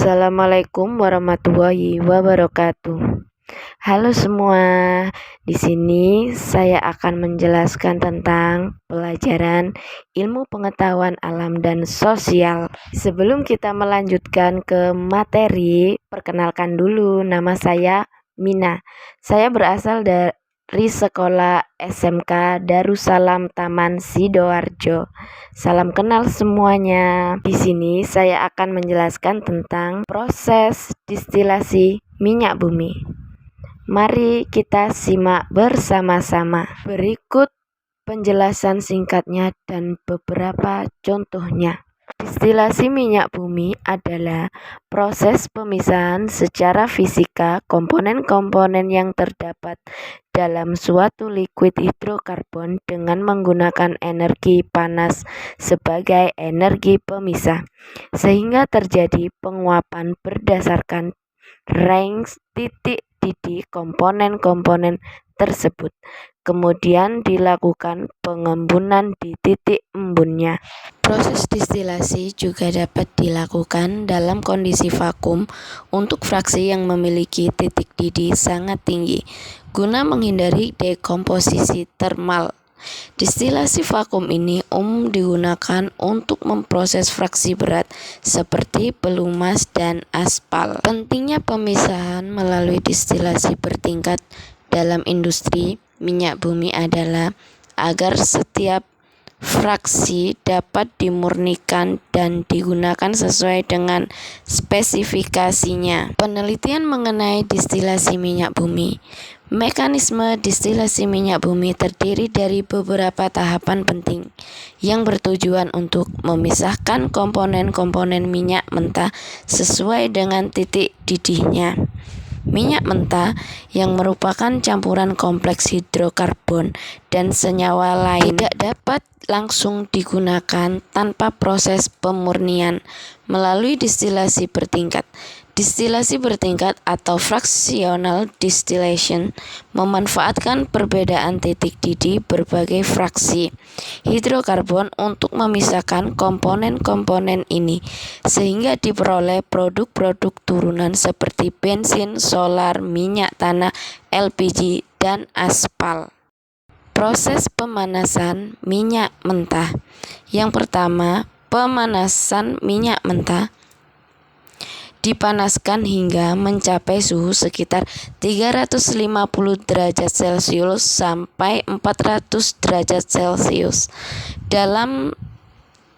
Assalamualaikum warahmatullahi wabarakatuh. Halo semua, di sini saya akan menjelaskan tentang pelajaran ilmu pengetahuan alam dan sosial. Sebelum kita melanjutkan ke materi, perkenalkan dulu, nama saya Mina. Saya berasal dari sekolah SMK Darussalam Taman Sidoarjo. Salam kenal semuanya. Di sini saya akan menjelaskan tentang proses distilasi minyak bumi. Mari kita simak bersama-sama. Berikut penjelasan singkatnya dan beberapa contohnya. Distilasi minyak bumi adalah proses pemisahan secara fisika komponen-komponen yang terdapat dalam suatu liquid hidrokarbon dengan menggunakan energi panas sebagai energi pemisah, sehingga terjadi penguapan berdasarkan range titik didih komponen-komponen tersebut. Kemudian dilakukan pengembunan di titik embunnya. Proses distilasi juga dapat dilakukan dalam kondisi vakum untuk fraksi yang memiliki titik didih sangat tinggi, guna menghindari dekomposisi termal. Distilasi vakum ini umum digunakan untuk memproses fraksi berat seperti pelumas dan aspal. Pentingnya pemisahan melalui distilasi bertingkat dalam industri minyak bumi adalah agar setiap fraksi dapat dimurnikan dan digunakan sesuai dengan spesifikasinya. Penelitian mengenai distilasi minyak bumi. Mekanisme distilasi minyak bumi terdiri dari beberapa tahapan penting yang bertujuan untuk memisahkan komponen-komponen minyak mentah sesuai dengan titik didihnya. Minyak mentah yang merupakan campuran kompleks hidrokarbon dan senyawa lain tidak dapat langsung digunakan tanpa proses pemurnian melalui distilasi bertingkat. Distilasi bertingkat atau fractional distillation memanfaatkan perbedaan titik didih berbagai fraksi hidrokarbon untuk memisahkan komponen-komponen ini, sehingga diperoleh produk-produk turunan seperti bensin, solar, minyak tanah, LPG, dan aspal. Proses pemanasan minyak mentah. Yang pertama, pemanasan minyak mentah dipanaskan hingga mencapai suhu sekitar 350 derajat Celcius sampai 400 derajat Celcius dalam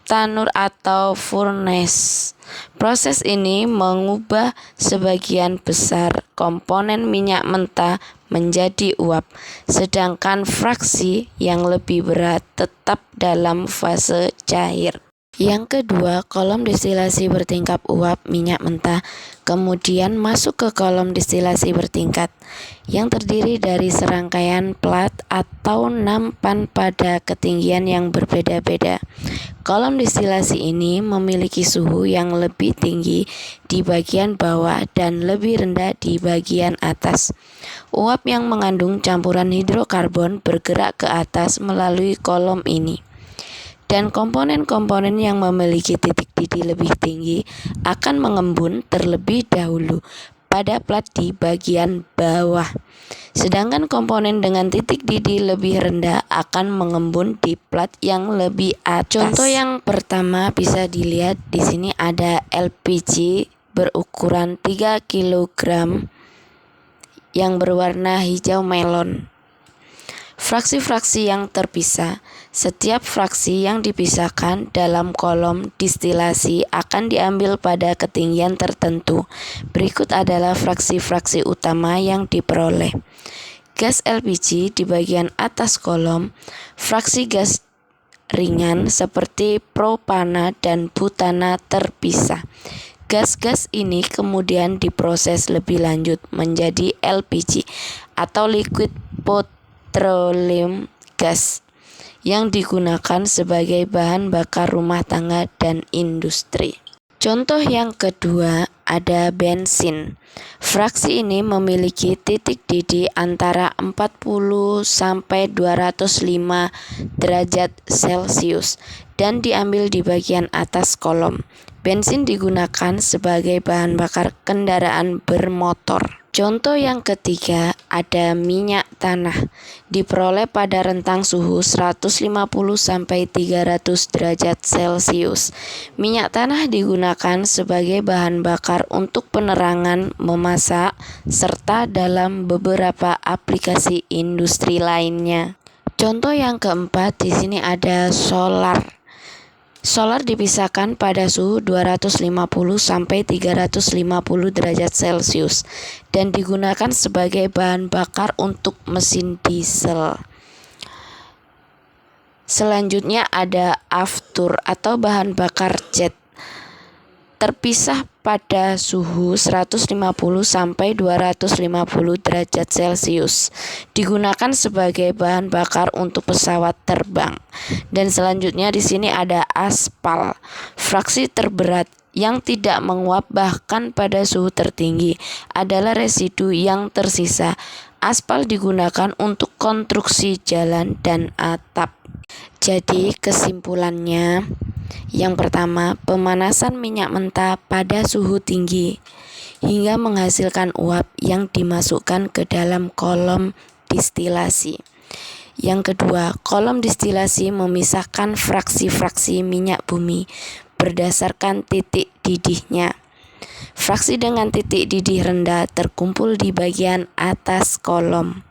tanur atau furnace. Proses ini mengubah sebagian besar komponen minyak mentah menjadi uap, sedangkan fraksi yang lebih berat tetap dalam fase cair. Yang kedua, kolom distilasi bertingkat uap minyak mentah, kemudian masuk ke kolom distilasi bertingkat, yang terdiri dari serangkaian plat atau nampan pada ketinggian yang berbeda-beda. Kolom distilasi ini memiliki suhu yang lebih tinggi di bagian bawah dan lebih rendah di bagian atas. Uap yang mengandung campuran hidrokarbon bergerak ke atas melalui kolom ini, dan komponen-komponen yang memiliki titik didih lebih tinggi akan mengembun terlebih dahulu pada plat di bagian bawah, sedangkan komponen dengan titik didih lebih rendah akan mengembun di plat yang lebih atas. Contoh yang pertama bisa dilihat di sini ada LPG berukuran 3 kg yang berwarna hijau melon. Fraksi-fraksi yang terpisah. Setiap fraksi yang dipisahkan dalam kolom distilasi akan diambil pada ketinggian tertentu. Berikut adalah fraksi-fraksi utama yang diperoleh. Gas LPG di bagian atas kolom, fraksi gas ringan seperti propana dan butana terpisah. Gas-gas ini kemudian diproses lebih lanjut menjadi LPG atau liquid petroleum gas yang digunakan sebagai bahan bakar rumah tangga dan industri. Contoh yang kedua ada bensin. Fraksi ini memiliki titik didih antara 40 sampai 205 derajat Celcius dan diambil di bagian atas kolom. Bensin digunakan sebagai bahan bakar kendaraan bermotor. Contoh yang ketiga, ada minyak tanah. Diperoleh pada rentang suhu 150-300 derajat Celcius. Minyak tanah digunakan sebagai bahan bakar untuk penerangan, memasak, serta dalam beberapa aplikasi industri lainnya. Contoh yang keempat, di sini ada solar. Solar dipisahkan pada suhu 250-350 derajat Celcius dan digunakan sebagai bahan bakar untuk mesin diesel. Selanjutnya ada aftur atau bahan bakar jet. Terpisah pada suhu 150-250 derajat Celcius. Digunakan sebagai bahan bakar untuk pesawat terbang. Dan selanjutnya di sini ada aspal, fraksi terberat yang tidak menguap bahkan pada suhu tertinggi adalah residu yang tersisa. Aspal digunakan untuk konstruksi jalan dan atap. Jadi kesimpulannya, yang pertama, pemanasan minyak mentah pada suhu tinggi hingga menghasilkan uap yang dimasukkan ke dalam kolom distilasi. Yang kedua, kolom distilasi memisahkan fraksi-fraksi minyak bumi berdasarkan titik didihnya. Fraksi dengan titik didih rendah terkumpul di bagian atas kolom,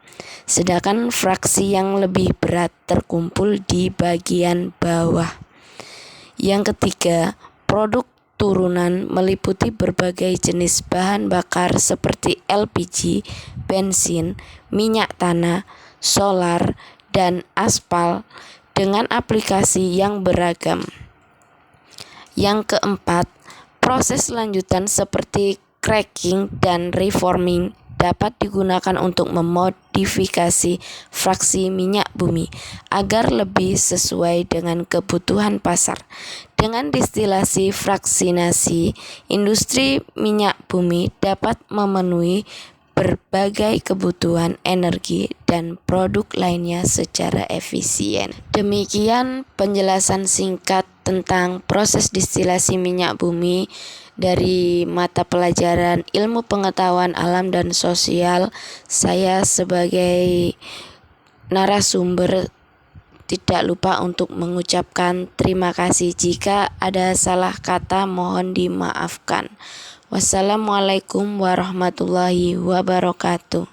sedangkan fraksi yang lebih berat terkumpul di bagian bawah. Yang ketiga, produk turunan meliputi berbagai jenis bahan bakar seperti LPG, bensin, minyak tanah, solar, dan aspal dengan aplikasi yang beragam. Yang keempat, proses lanjutan seperti cracking dan reforming dapat digunakan untuk memodifikasi fraksi minyak bumi agar lebih sesuai dengan kebutuhan pasar. Dengan distilasi fraksinasi, industri minyak bumi dapat memenuhi berbagai kebutuhan energi dan produk lainnya secara efisien. Demikian penjelasan singkat tentang proses distilasi minyak bumi dari mata pelajaran Ilmu Pengetahuan Alam dan Sosial. Saya sebagai narasumber tidak lupa untuk mengucapkan terima kasih. Jika ada salah kata mohon dimaafkan. Wassalamualaikum warahmatullahi wabarakatuh.